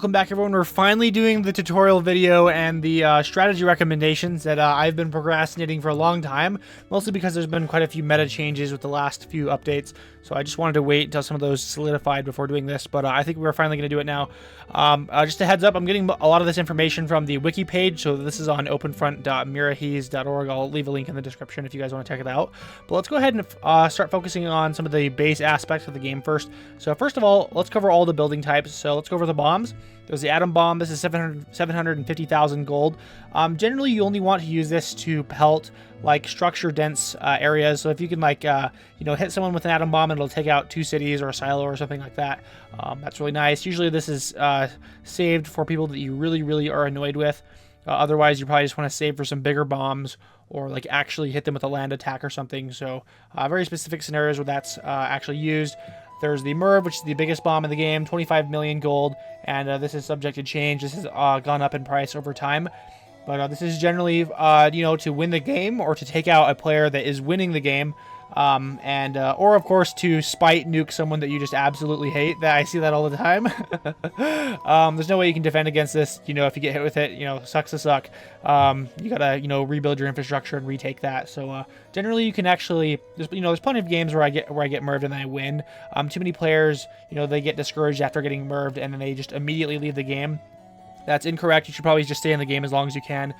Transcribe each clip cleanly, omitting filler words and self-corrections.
Welcome back, everyone. We're finally doing the tutorial video and the strategy recommendations that I've been procrastinating for a long time, mostly because there's been quite a few meta changes with the last few updates, so I just wanted to wait until some of those solidified before doing this, but I think we're finally going to do it now. Just a heads up, I'm getting a lot of this information from the Wiki page, so this is on openfront.mirahees.org. I'll leave a link in the description if you guys want to check it out. But let's go ahead and start focusing on some of the base aspects of the game first. So first of all, let's cover all the building types. So let's go over the bombs. There's the atom bomb. This is 750,000 gold. Generally, you only want to use this to pelt like structure dense areas. So if you can hit someone with an atom bomb and it'll take out 2 cities or a silo or something like that, that's really nice. Usually this is saved for people that you really are annoyed with. Otherwise, you probably just want to save for some bigger bombs or like actually hit them with a land attack or something. So very specific scenarios where that's actually used. There's the Merv, which is the biggest bomb in the game, 25 million gold, and this is subject to change. This has gone up in price over time, but this is generally, to win the game or to take out a player that is winning the game, or of course to spite nuke someone that you just absolutely hate. That I see that all the time. There's no way you can defend against this. If you get hit with it, sucks to suck. You gotta, rebuild your infrastructure and retake that. So generally, you can actually, there's plenty of games where I get merved and then I win. Too many players, they get discouraged after getting merved and then they just immediately leave the game. That's incorrect. You should probably just stay in the game as long as you can.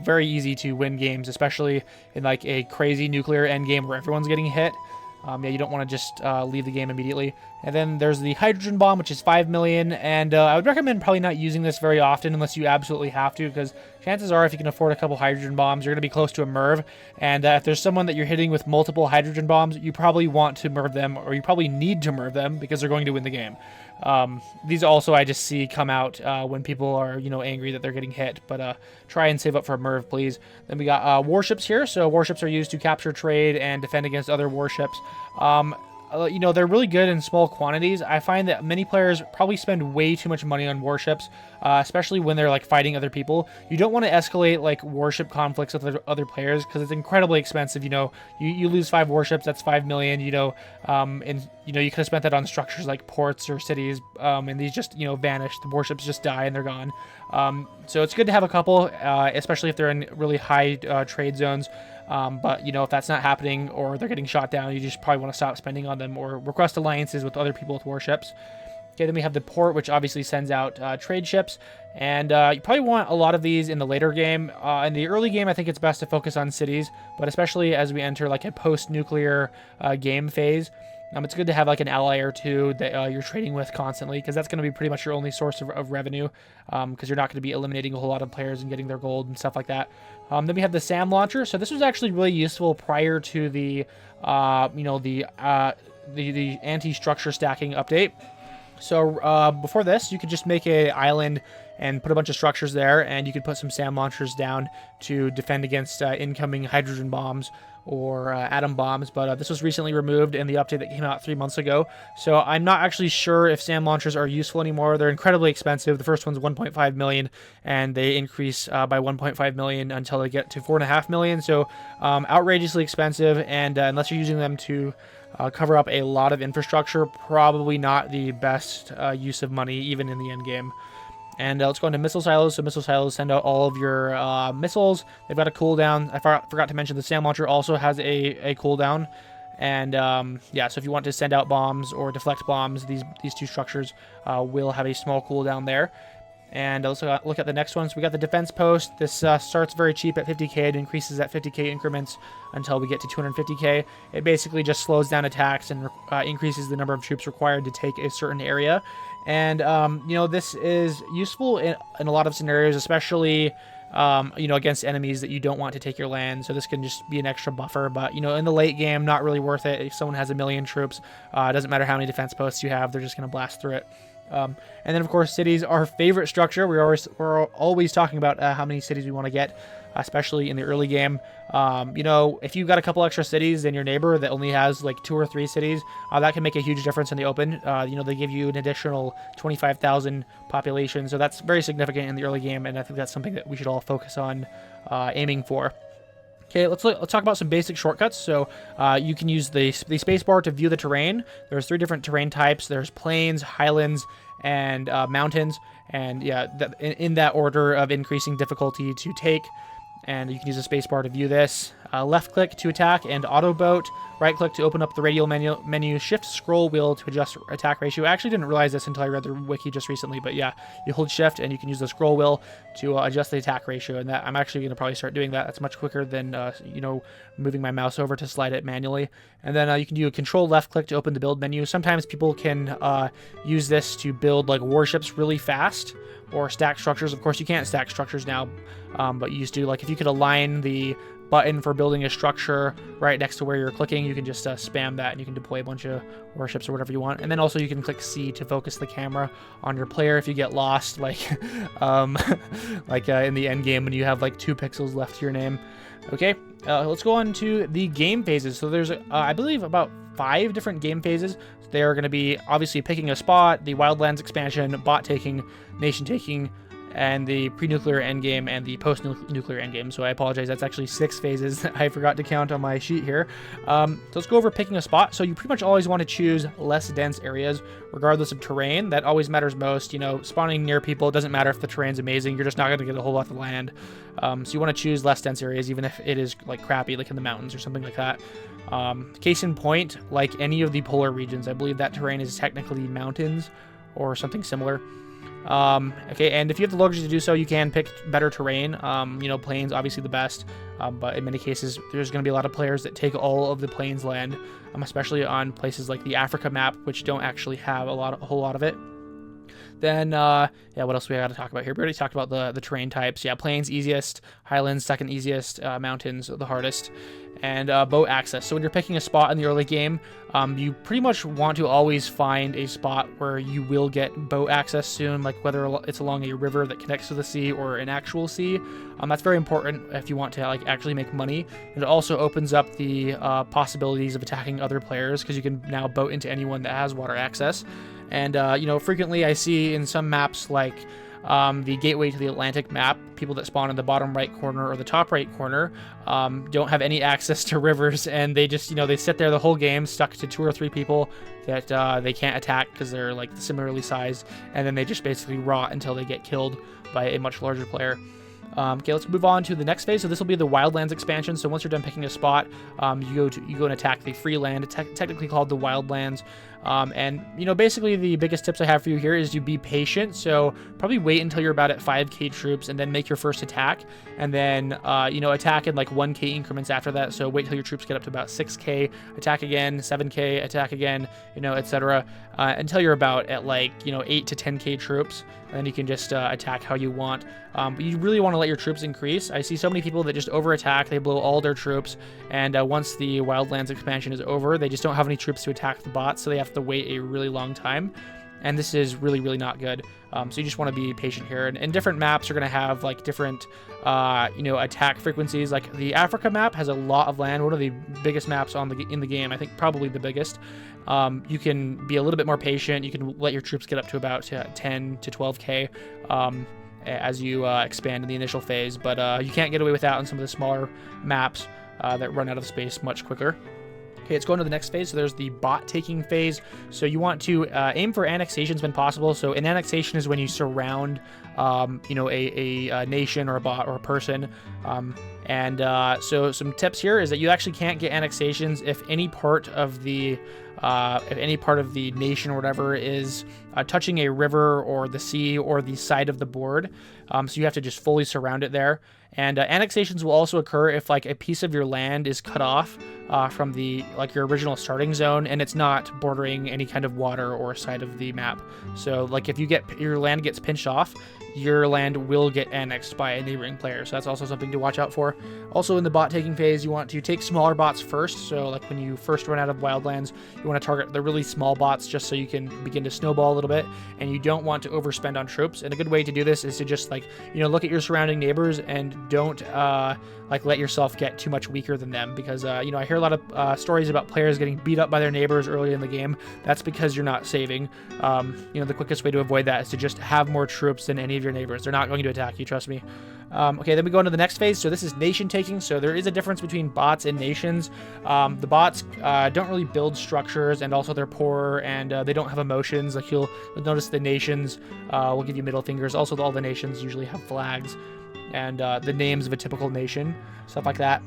Very easy to win games, especially in like a crazy nuclear endgame where everyone's getting hit. You don't want to just leave the game immediately. And then there's the hydrogen bomb, which is 5 million, and I would recommend probably not using this very often unless you absolutely have to, because chances are if you can afford a couple hydrogen bombs, you're going to be close to a merv, and if there's someone that you're hitting with multiple hydrogen bombs, you probably want to merv them, or you probably need to merv them because they're going to win the game. These also I just see come out when people are, angry that they're getting hit, but try and save up for a merv, please. Then we got warships here. So warships are used to capture, trade, and defend against other warships. They're really good in small quantities. I find that many players probably spend way too much money on warships, especially when they're like fighting other people. You don't want to escalate like warship conflicts with other players because it's incredibly expensive. You lose 5 warships, that's 5 million. And you could have spent that on structures like ports or cities, and these just vanish. The warships just die and they're gone. So it's good to have a couple, especially if they're in really high trade zones. But if that's not happening or they're getting shot down, you just probably want to stop spending on them or request alliances with other people with warships. Okay, then we have the port, which obviously sends out trade ships, and you probably want a lot of these in the later game. In the early game, I think it's best to focus on cities, but especially as we enter like a post-nuclear game phase, it's good to have like an ally or two that you're trading with constantly, because that's going to be pretty much your only source of revenue, because you're not going to be eliminating a whole lot of players and getting their gold and stuff like that. Then we have the SAM launcher. So this was actually really useful prior to the anti-structure stacking update. So before this, you could just make an island and put a bunch of structures there, and you could put some SAM launchers down to defend against incoming hydrogen bombs or atom bombs, but this was recently removed in the update that came out 3 months ago. So I'm not actually sure if SAM launchers are useful anymore. They're incredibly expensive. The first one's 1.5 million, and they increase by 1.5 million until they get to 4.5 million. So outrageously expensive, and unless you're using them to cover up a lot of infrastructure, probably not the best use of money, even in the end game. And let's go into missile silos. So missile silos send out all of your missiles. They've got a cooldown. I forgot to mention the SAM launcher also has a cooldown. And so if you want to send out bombs or deflect bombs, these 2 structures will have a small cooldown there. And let's look at the next one. So we got the defense post. This starts very cheap at 50k. It increases at 50k increments until we get to 250k. It basically just slows down attacks and increases the number of troops required to take a certain area. And, this is useful in a lot of scenarios, especially, against enemies that you don't want to take your land. So this can just be an extra buffer. But, in the late game, not really worth it. If someone has 1 million troops, it doesn't matter how many defense posts you have. They're just going to blast through it. And then, of course, cities, our favorite structure. We're always talking about how many cities we want to get, especially in the early game. If you've got a couple extra cities than your neighbor that only has like 2 or 3 cities, that can make a huge difference in the open. They give you an additional 25,000 population, so that's very significant in the early game, and I think that's something that we should all focus on aiming for. Okay, let's talk about some basic shortcuts. So you can use the space bar to view the terrain. There's 3 different terrain types. There's plains, highlands, and mountains. And yeah, in that order of increasing difficulty to take. And you can use the space bar to view this. Left click to attack and auto boat. Right click to open up the radial menu. Shift scroll wheel to adjust attack ratio. I actually didn't realize this until I read the wiki just recently, but yeah, you hold shift and you can use the scroll wheel to adjust the attack ratio. And that I'm actually going to probably start doing that. That's much quicker than moving my mouse over to slide it manually. And then you can do a control left click to open the build menu. Sometimes people can use this to build like warships really fast, or stack structures. Of course, you can't stack structures now, but you used to. Like if you could align the button for building a structure right next to where you're clicking, you can just spam that and you can deploy a bunch of warships or whatever you want. And then also you can click C to focus the camera on your player if you get lost, like like in the end game when you have like 2 pixels left to your name. Okay, let's go on to the game phases. So there's I believe about 5 different game phases. They are going to be obviously picking a spot, the Wildlands expansion, bot taking, nation taking, and the pre-nuclear endgame and the post-nuclear endgame. So I apologize, that's actually 6 phases that I forgot to count on my sheet here. So let's go over picking a spot. So you pretty much always want to choose less dense areas, regardless of terrain. That always matters most. You know, spawning near people, it doesn't matter if the terrain's amazing, you're just not going to get a whole lot of land. So you want to choose less dense areas, even if it is like crappy, like in the mountains or something like that. Case in point, like any of the polar regions, I believe that terrain is technically mountains or something similar. Okay, and if you have the luxury to do so, you can pick better terrain. Plains obviously the best, but in many cases there's going to be a lot of players that take all of the plains land, especially on places like the Africa map, which don't actually have a whole lot of it. Then, yeah, what else we got to talk about here? We already talked about the terrain types. Yeah, plains easiest, highlands second easiest, mountains the hardest, and boat access. So when you're picking a spot in the early game, you pretty much want to always find a spot where you will get boat access soon, like whether it's along a river that connects to the sea or an actual sea. That's very important if you want to like actually make money. And it also opens up the possibilities of attacking other players, because you can now boat into anyone that has water access. And, frequently I see in some maps like the Gateway to the Atlantic map, people that spawn in the bottom right corner or the top right corner don't have any access to rivers, and they just, they sit there the whole game stuck to 2 or 3 people that they can't attack because they're like similarly sized, and then they just basically rot until they get killed by a much larger player. Okay, let's move on to the next phase. So this will be the Wildlands expansion. So once you're done picking a spot, you go and attack the free land, technically called the Wildlands. Basically the biggest tips I have for you here is to be patient. So probably wait until you're about at 5k troops and then make your first attack, and then attack in like 1k increments after that. So wait till your troops get up to about 6k, attack again, 7k, attack again, etc. Until you're about at 8 to 10k troops, and then you can just attack how you want. But you really want to let your troops increase. I see so many people that just over attack, they blow all their troops, and once the Wildlands expansion is over, they just don't have any troops to attack the bots, so they have to wait a really long time. And this is really, really not good. So you just want to be patient here. And different maps are going to have like different, attack frequencies. Like the Africa map has a lot of land, one of the biggest maps in the game. I think probably the biggest. You can be a little bit more patient. You can let your troops get up to about 10 to 12k as you expand in the initial phase. But you can't get away with that on some of the smaller maps that run out of space much quicker. Okay, let's go on to the next phase. So there's the bot taking phase. So you want to aim for annexations when possible. So an annexation is when you surround, a nation or a bot or a person. So some tips here is that you actually can't get annexations if any part of the nation or whatever is touching a river or the sea or the side of the board. So you have to just fully surround it there. And annexations will also occur if like a piece of your land is cut off from your original starting zone, and it's not bordering any kind of water or side of the map. So like if your land gets pinched off, your land will get annexed by a neighboring player. So that's also something to watch out for. Also in the bot taking phase, you want to take smaller bots first. So like when you first run out of Wildlands, you want to target the really small bots just so you can begin to snowball a little bit, and you don't want to overspend on troops. And a good way to do this is to just look at your surrounding neighbors and don't let yourself get too much weaker than them, because I hear a lot of stories about players getting beat up by their neighbors early in the game. That's because you're not saving. The quickest way to avoid that is to just have more troops than any of your neighbors. They're not going to attack you, trust me. Okay, then we go into the next phase. So this is nation taking. So there is a difference between bots and nations. The bots don't really build structures, and also they're poorer, and they don't have emotions. Like you'll notice the nations will give you middle fingers. Also, all the nations usually have flags and the names of a typical nation, stuff like that.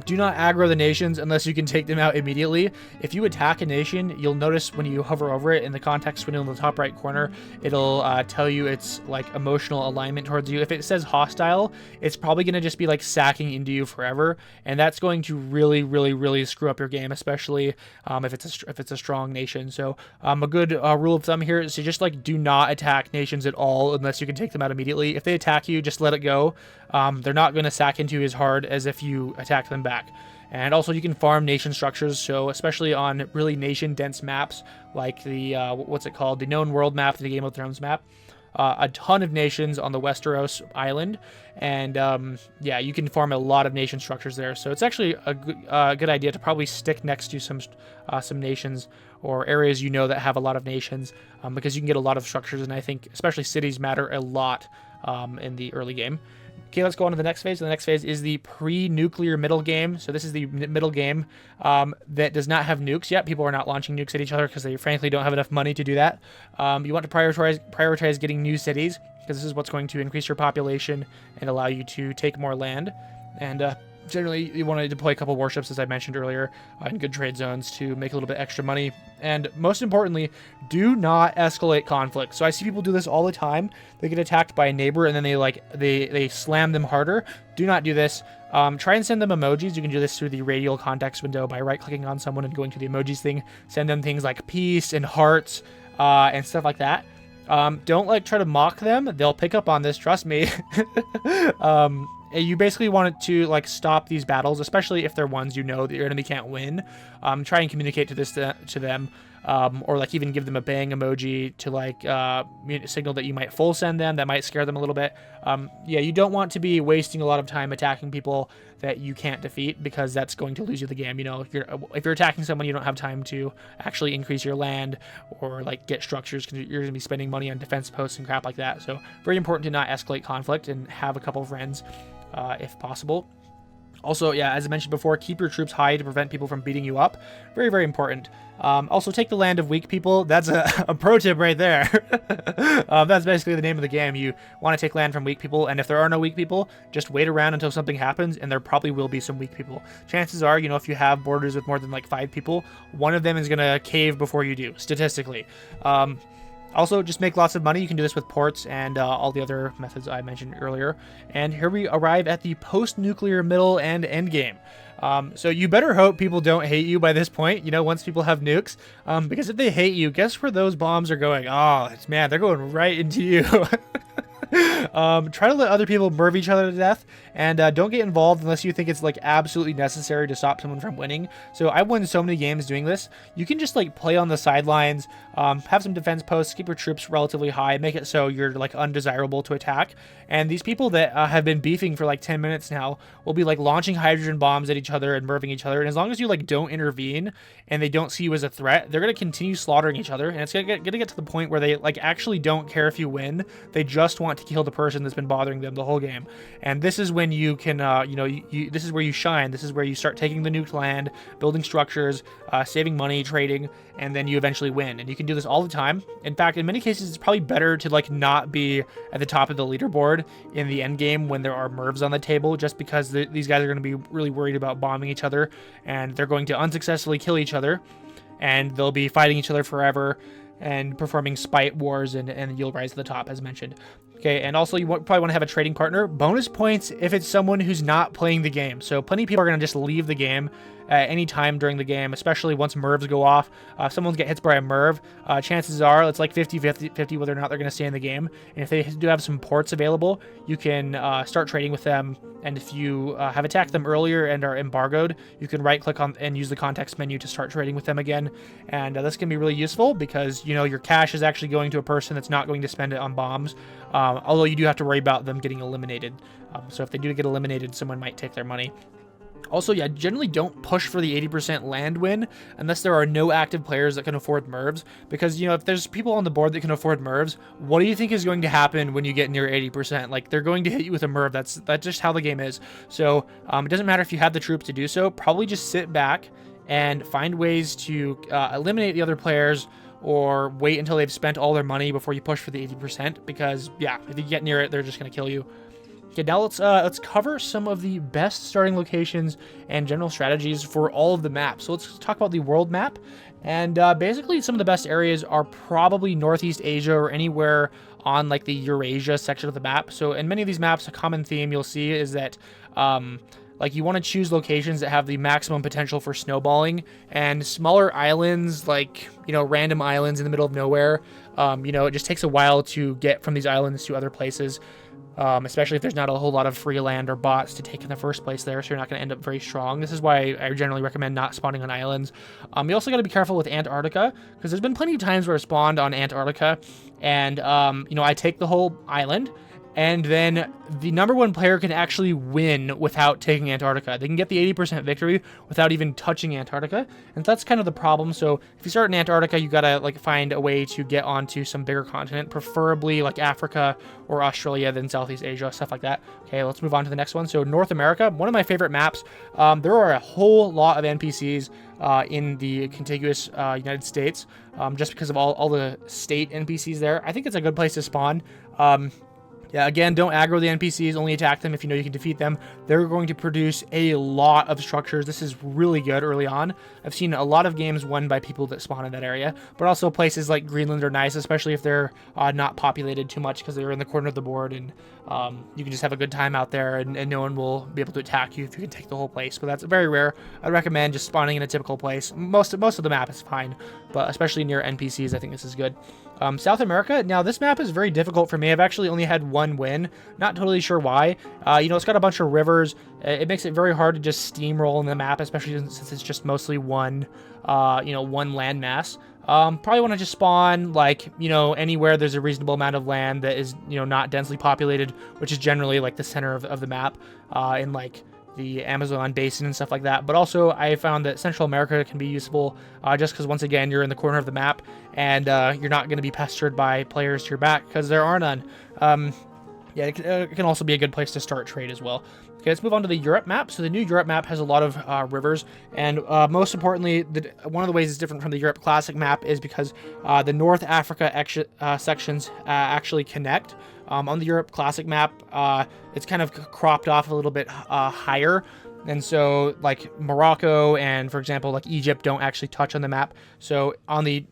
Do not aggro the nations unless you can take them out immediately. If you attack a nation, you'll notice when you hover over it in the context window in the top right corner, it'll tell you its like emotional alignment towards you. If it says hostile, it's probably going to just be like sacking into you forever, and that's going to really screw up your game, especially if it's a strong nation. So a good rule of thumb here is to just like do not attack nations at all unless you can take them out immediately. If they attack you, just let it go. They're not going to sack into you as hard as if you attack them back. And also you can farm nation structures, so especially on really nation dense maps like the what's it called, the known world map, the Game of Thrones map. A ton of nations on the Westeros island, and yeah, you can farm a lot of nation structures there. So it's actually a good idea to probably stick next to some nations or areas you know that have a lot of nations, because you can get a lot of structures, and I think especially cities matter a lot in the early game. Okay, let's go on to the next phase. The next phase is the pre-nuclear middle game. So this is the middle game that does not have nukes yet. People are not launching nukes at each other because they frankly don't have enough money to do that. You want to prioritize getting new cities, because this is what's going to increase your population and allow you to take more land. And generally, you want to deploy a couple warships, as I mentioned earlier, in good trade zones to make a little bit extra money. And most importantly, do not escalate conflict. So I see people do this all the time. They get attacked by a neighbor, and then they slam them harder. Do not do this. Try and send them emojis. You can do this through the radial context window by right-clicking on someone and going to the emojis thing. Send them things like peace and hearts and stuff like that. Don't like try to mock them. They'll pick up on this, trust me. You basically want to like stop these battles, especially if they're ones you know that your enemy can't win. Try and communicate to them, or like even give them a bang emoji to like signal that you might full send them. That might scare them a little bit. Yeah, you don't want to be wasting a lot of time attacking people that you can't defeat, because that's going to lose you the game. You know, if you're attacking someone, you don't have time to actually increase your land or like get structures, because you're going to be spending money on defense posts and crap like that. So very important to not escalate conflict and have a couple of friends if possible. Also, yeah, as I mentioned before, keep your troops high to prevent people from beating you up. Very important. Also, take the land of weak people. That's a pro tip right there. That's basically the name of the game. You want to take land from weak people, and if there are no weak people, just wait around until something happens, and there probably will be some weak people. Chances are, you know, if you have borders with more than like 5 people, one of them is going to cave before you do, statistically. Also, just make lots of money. You can do this with ports and all the other methods I mentioned earlier. And here we arrive at the post-nuclear middle and end game. So you better hope people don't hate you by this point, you know, once people have nukes. Because if they hate you, guess where those bombs are going? Oh, man, they're going right into you. Try to let other people nerve each other to death, and don't get involved unless you think it's like absolutely necessary to stop someone from winning. So I've won so many games doing this. You can just like play on the sidelines, have some defense posts, keep your troops relatively high, make it so you're like undesirable to attack. And these people that have been beefing for like 10 minutes now will be like launching hydrogen bombs at each other and nerving each other. And as long as you like don't intervene and they don't see you as a threat, they're gonna continue slaughtering each other. And it's gonna get to the point where they like actually don't care if you win. They just want to kill the person that's been bothering them the whole game. And this is when you can, you know, this is where you shine. This is where you start taking the nuked land, building structures, saving money, trading, and then you eventually win. And you can do this all the time. In fact, in many cases, it's probably better to like not be at the top of the leaderboard in the end game when there are mervs on the table, just because these guys are going to be really worried about bombing each other, and they're going to unsuccessfully kill each other, and they'll be fighting each other forever and performing spite wars, and you'll rise to the top, as mentioned. Okay, and also you probably want to have a trading partner. Bonus points if it's someone who's not playing the game. So plenty of people are going to just leave the game at any time during the game, especially once mervs go off. If someone gets hit by a merv, chances are it's like 50-50 whether or not they're going to stay in the game. And if they do have some ports available, you can start trading with them. And if you have attacked them earlier and are embargoed, you can right-click on and use the context menu to start trading with them again. And this can be really useful because, you know, your cash is actually going to a person that's not going to spend it on bombs. Although you do have to worry about them getting eliminated. So if they do get eliminated, someone might take their money. Also, yeah, generally don't push for the 80% land win unless there are no active players that can afford mervs. Because, you know, if there's people on the board that can afford mervs, what do you think is going to happen when you get near 80%? Like, they're going to hit you with a merv. That's just how the game is. So, it doesn't matter if you have the troops to do so. Probably just sit back and find ways to eliminate the other players, or wait until they've spent all their money before you push for the 80%. Because, yeah, if you get near it, they're just going to kill you. Okay, now let's cover some of the best starting locations and general strategies for all of the maps. So let's talk about the world map. And basically, some of the best areas are probably Northeast Asia or anywhere on like the Eurasia section of the map. So in many of these maps, a common theme you'll see is that like you want to choose locations that have the maximum potential for snowballing, and smaller islands, like, you know, random islands in the middle of nowhere. You know, it just takes a while to get from these islands to other places. Especially if there's not a whole lot of free land or bots to take in the first place there, so you're not going to end up very strong. This is why I generally recommend not spawning on islands. You also got to be careful with Antarctica, because there's been plenty of times where I spawned on Antarctica, and, you know, I take the whole island, and then the #1 player can actually win without taking Antarctica. They can get the 80% victory without even touching Antarctica, and that's kind of the problem. So if you start in Antarctica, you gotta like find a way to get onto some bigger continent, preferably like Africa or Australia, then Southeast Asia, stuff like that. Okay, let's move on to the next one. So North America, one of my favorite maps. There are a whole lot of NPCs in the contiguous United States, just because of all the state NPCs there. I think it's a good place to spawn. Yeah, again, don't aggro the NPCs, only attack them if you know you can defeat them. They're going to produce a lot of structures. This is really good early on. I've seen a lot of games won by people that spawn in that area, but also places like Greenland are nice, especially if they're not populated too much, because they're in the corner of the board, and you can just have a good time out there, and no one will be able to attack you if you can take the whole place. But that's very rare. I'd recommend just spawning in a typical place. Most of the map is fine, but especially near NPCs, I think this is good. South America, now this map is very difficult for me. I've actually only had one win. Not totally sure why. You know, it's got a bunch of rivers. It makes it very hard to just steamroll in the map, especially since it's just mostly one, you know, one landmass. Probably want to just spawn, like, you know, anywhere there's a reasonable amount of land that is, you know, not densely populated, which is generally like the center of the map, in like the Amazon basin and stuff like that. But also I found that Central America can be useful, just because once again you're in the corner of the map, and you're not going to be pestered by players to your back, because there are none. Yeah, it can also be a good place to start trade as well. Okay, let's move on to the Europe map. So the new Europe map has a lot of rivers, and most importantly, one of the ways it's different from the Europe Classic map is because the North Africa sections actually connect. On the Europe Classic map, it's kind of cropped off a little bit higher, and so like Morocco and, for example, like Egypt don't actually touch on the map. So on the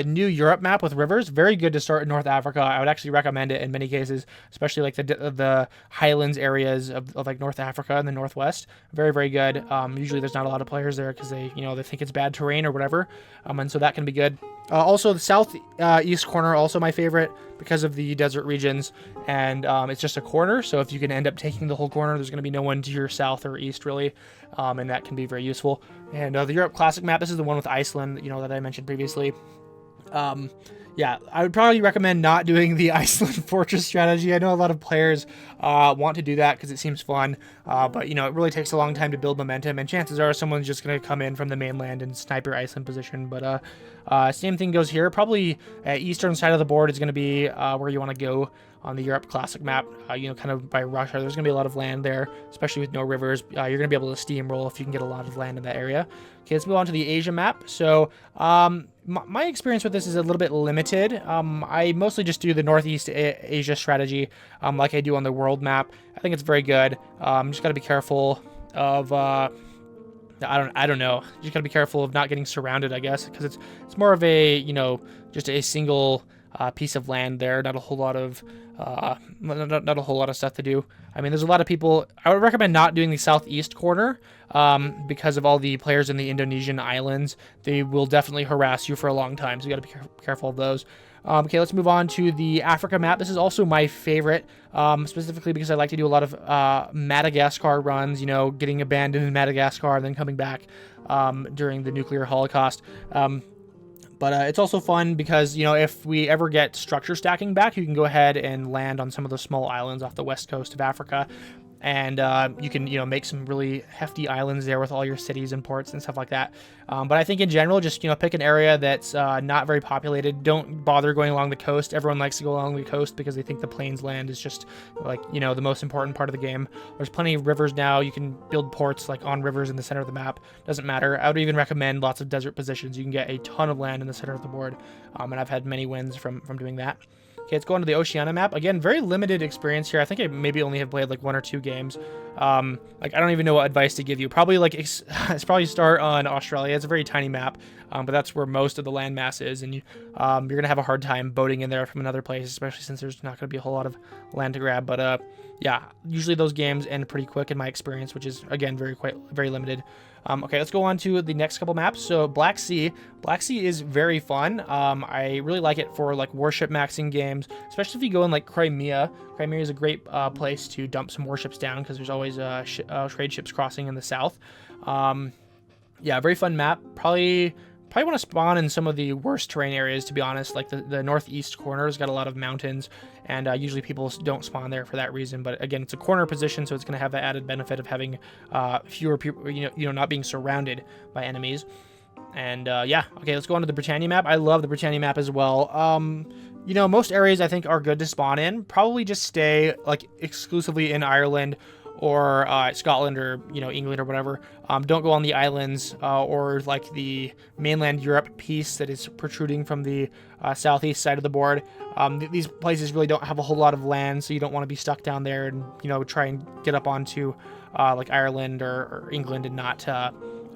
new Europe map with rivers, very good to start in North Africa. I would actually recommend it in many cases, especially like the highlands areas of like North Africa and the Northwest. Very, very good. Usually there's not a lot of players there because they think it's bad terrain or whatever, and so that can be good. Also, the southeast corner, also my favorite because of the desert regions, and it's just a corner, so if you can end up taking the whole corner, there's going to be no one to your south or east, really, and that can be very useful. And the Europe Classic map, this is the one with Iceland, that I mentioned previously. Yeah, I would probably recommend not doing the Iceland fortress strategy. I know a lot of players want to do that because it seems fun, but it really takes a long time to build momentum, and chances are someone's just going to come in from the mainland and snipe your Iceland position. But same thing goes here. Probably eastern side of the board is going to be where you want to go on the Europe Classic map, kind of by Russia. There's going to be a lot of land there, especially with no rivers. You're going to be able to steamroll if you can get a lot of land in that area. Okay, let's move on to the Asia map. So my experience with this is a little bit limited. I mostly just do the Northeast Asia strategy like I do on the world map. I think it's very good. Just got to be careful of... I don't know. You just gotta be careful of not getting surrounded, I guess, because it's more of a just a single piece of land there. Not a whole lot of not a whole lot of stuff to do. I mean, there's a lot of people. I would recommend not doing the southeast corner because of all the players in the Indonesian islands. They will definitely harass you for a long time, so you gotta be careful of those. Okay, let's move on to the Africa map. This is also my favorite, specifically because I like to do a lot of Madagascar runs, getting abandoned in Madagascar and then coming back during the nuclear holocaust. But it's also fun because, if we ever get structure stacking back, you can go ahead and land on some of the small islands off the west coast of Africa. and you can, make some really hefty islands there with all your cities and ports and stuff like that. But I think in general, just, pick an area that's not very populated. Don't bother going along the coast. Everyone likes to go along the coast because they think the plains land is just like, the most important part of the game. There's plenty of rivers now. You can build ports like on rivers in the center of the map. Doesn't matter. I would even recommend lots of desert positions. You can get a ton of land in the center of the board, and I've had many wins from doing that. Okay, let's go on to the Oceania map. Again, very limited experience here. I think I maybe only have played like 1 or 2 games. Like, I don't even know what advice to give you. Probably like it's probably start on Australia. It's a very tiny map, but that's where most of the landmass is, and you're gonna have a hard time boating in there from another place, especially since there's not gonna be a whole lot of land to grab. But yeah, usually those games end pretty quick in my experience, which is again very limited. Okay, let's go on to the next couple maps. So Black Sea. Black Sea is very fun. I really like it for like warship maxing games, especially if you go in like Crimea. Crimea is a great place to dump some warships down because there's always trade ships crossing in the south. Yeah, very fun map. Probably want to spawn in some of the worst terrain areas, to be honest. Like the northeast corner has got a lot of mountains, and usually people don't spawn there for that reason. But again, it's a corner position, so it's going to have the added benefit of having fewer people, not being surrounded by enemies. And yeah, okay, let's go on to the Britannia map. I love the Britannia map as well. Most areas I think are good to spawn in. Probably just stay like exclusively in Ireland or Scotland or England or whatever. Don't go on the islands or like the mainland Europe piece that is protruding from the southeast side of the board. These places really don't have a whole lot of land, so you don't want to be stuck down there and try and get up onto like Ireland or England and not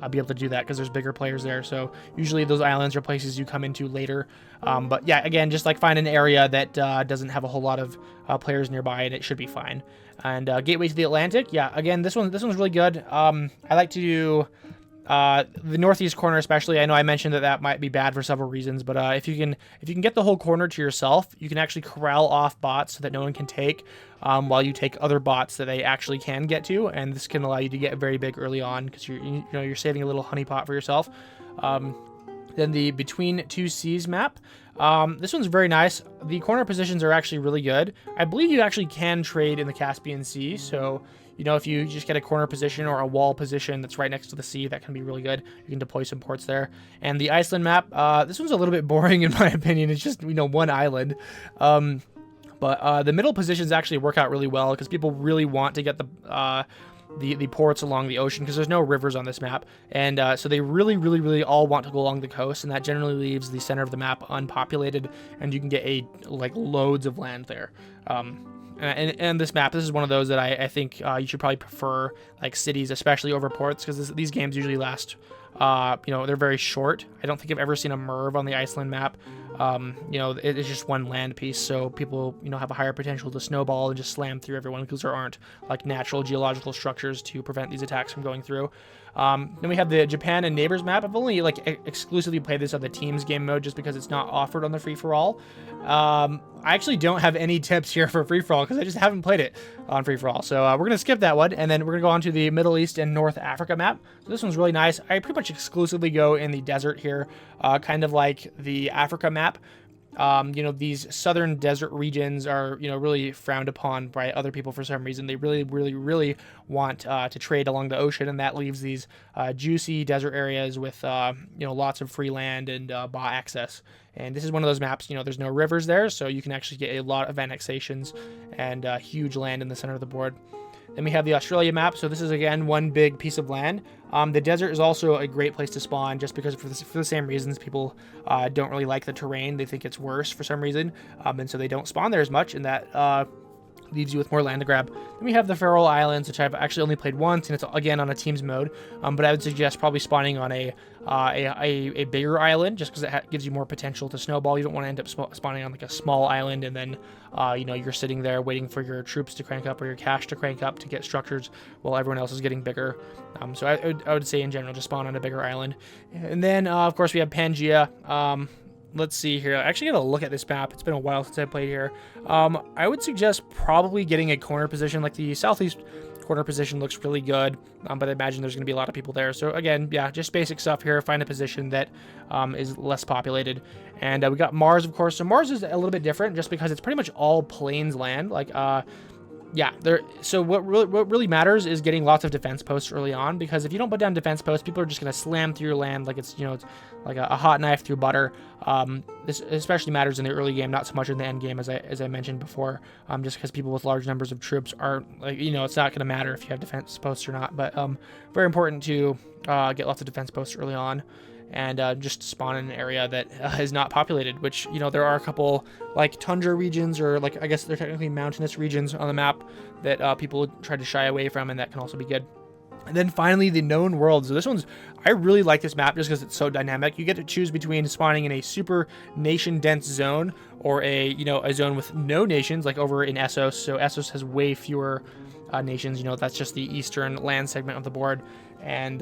be able to do that because there's bigger players there. So usually those islands are places you come into later. But yeah, again, just like find an area that doesn't have a whole lot of players nearby, and it should be fine. And Gateway to the Atlantic, yeah, again, this one's really good. I like to do the northeast corner especially. I know I mentioned that might be bad for several reasons, but if you can get the whole corner to yourself, you can actually corral off bots so that no one can take, while you take other bots that they actually can get to, and this can allow you to get very big early on because you're saving a little honeypot for yourself. Then the Between Two Seas map. This one's very nice. The corner positions are actually really good. I believe you actually can trade in the Caspian Sea, so if you just get a corner position or a wall position that's right next to the sea, that can be really good. You can deploy some ports there. And the Iceland map, this one's a little bit boring in my opinion. It's just, one island. But the middle positions actually work out really well because people really want to get the ports along the ocean because there's no rivers on this map, and so they really all want to go along the coast, and that generally leaves the center of the map unpopulated, and you can get loads of land there. And this map, this is one of those that I think you should probably prefer like cities, especially over ports, because these games usually last they're very short. I don't think I've ever seen a Merv on the Iceland map. It's just one land piece, so people have a higher potential to snowball and just slam through everyone because there aren't like natural geological structures to prevent these attacks from going through. Then we have the Japan and Neighbors map. I've only exclusively played this on the teams game mode just because it's not offered on the free-for-all. I actually don't have any tips here for free-for-all because I just haven't played it on free-for-all. So we're going to skip that one, and then we're going to go on to the Middle East and North Africa map. So this one's really nice. I pretty much exclusively go in the desert here, kind of like the Africa map. These southern desert regions are, really frowned upon by other people for some reason. They really want to trade along the ocean, and that leaves these juicy desert areas with, lots of free land and bot access. And this is one of those maps, there's no rivers there, so you can actually get a lot of annexations and huge land in the center of the board. Then we have the Australia map. So this is, again, one big piece of land. The desert is also a great place to spawn just because for the same reasons people don't really like the terrain. They think it's worse for some reason. And so they don't spawn there as much, and that leaves you with more land to grab. Then we have the Faroe Islands, which I've actually only played once, and it's again on a teams mode. But I would suggest probably spawning on a bigger island, just because it gives you more potential to snowball. You don't want to end up spawning on like a small island, and then you're sitting there waiting for your troops to crank up or your cash to crank up to get structures while everyone else is getting bigger. So I would say in general just spawn on a bigger island. And then of course we have Pangaea. Let's see here. I actually got to look at this map. It's been a while since I played here. I would suggest probably getting a corner position. Like the southeast corner position looks really good, but I imagine there's going to be a lot of people there. So again, yeah, just basic stuff here. Find a position that is less populated. And we got Mars, of course. So Mars is a little bit different just because it's pretty much all plains land. Like yeah, so what really matters is getting lots of defense posts early on, because if you don't put down defense posts, people are just going to slam through your land like it's, it's like a hot knife through butter. This especially matters in the early game, not so much in the end game, as I mentioned before, just because people with large numbers of troops aren't, like, it's not going to matter if you have defense posts or not. But very important to get lots of defense posts early on, and just spawn in an area that is not populated, which, there are a couple, like, tundra regions, or, like, I guess they're technically mountainous regions on the map that people try to shy away from, and that can also be good. And then finally, the known world. So I really like this map just because it's so dynamic. You get to choose between spawning in a super nation dense zone, or a zone with no nations, like over in Essos. So Essos has way fewer nations. That's just the eastern land segment of the board. And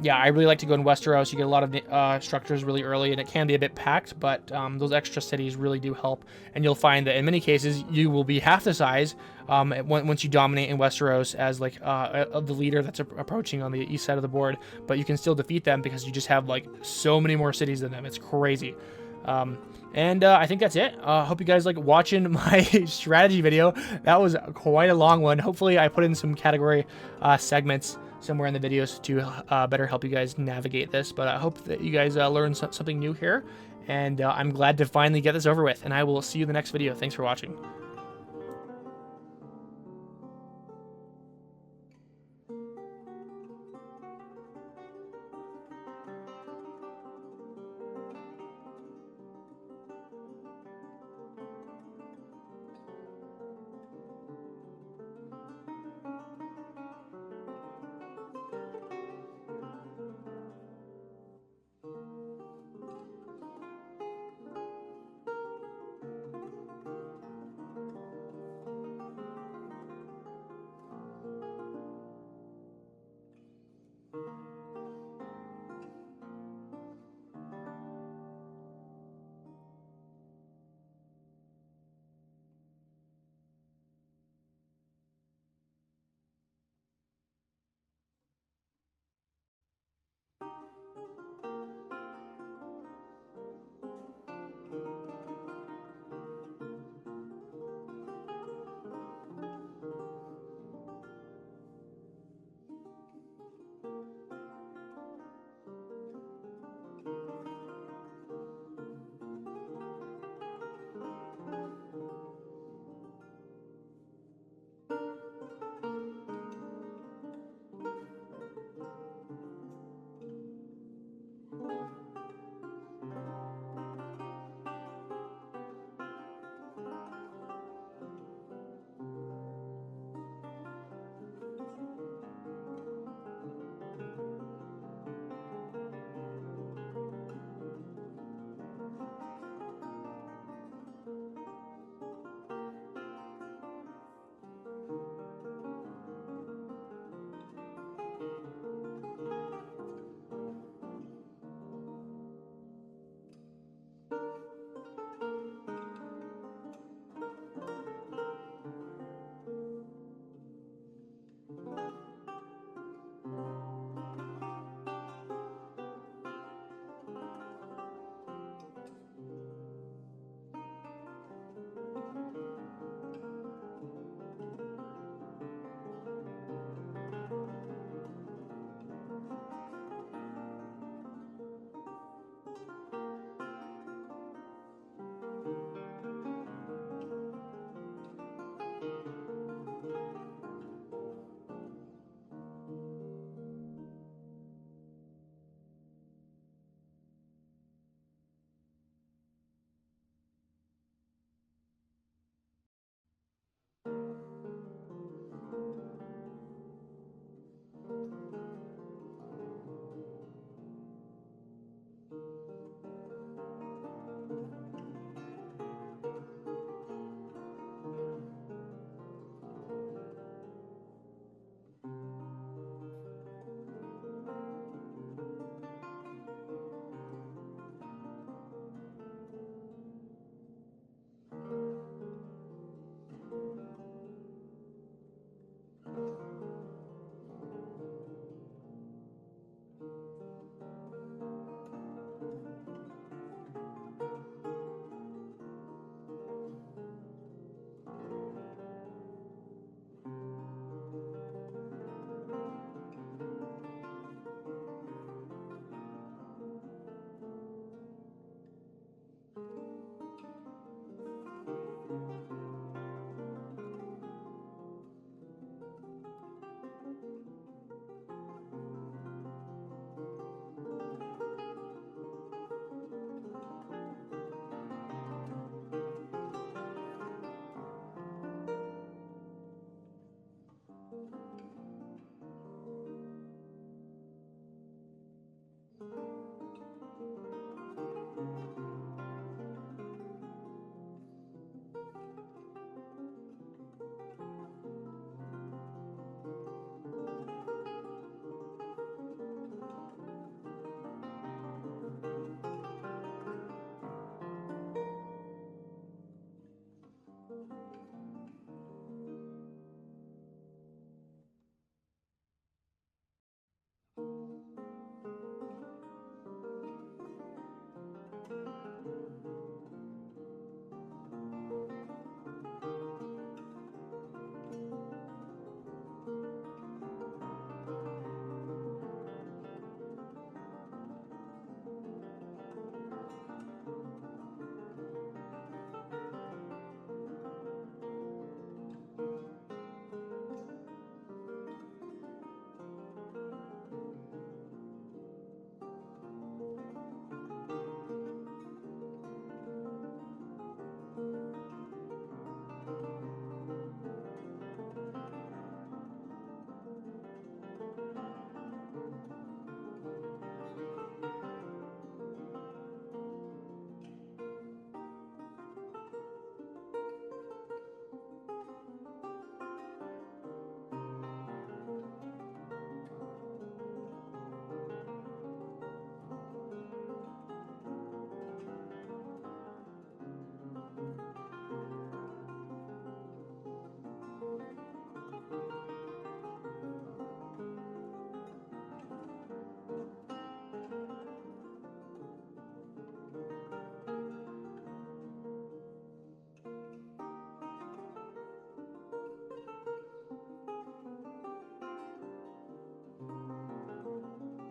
yeah, I really like to go in Westeros. You get a lot of structures really early, and it can be a bit packed, but those extra cities really do help. And you'll find that in many cases, you will be half the size once you dominate in Westeros as, like, the leader that's approaching on the east side of the board. But you can still defeat them because you just have, like, so many more cities than them. It's crazy. And I think that's it. Hope you guys like watching my strategy video. That was quite a long one. Hopefully I put in some category segments somewhere in the videos to better help you guys navigate this. But I hope that you guys learned something new here. And I'm glad to finally get this over with. And I will see you in the next video. Thanks for watching.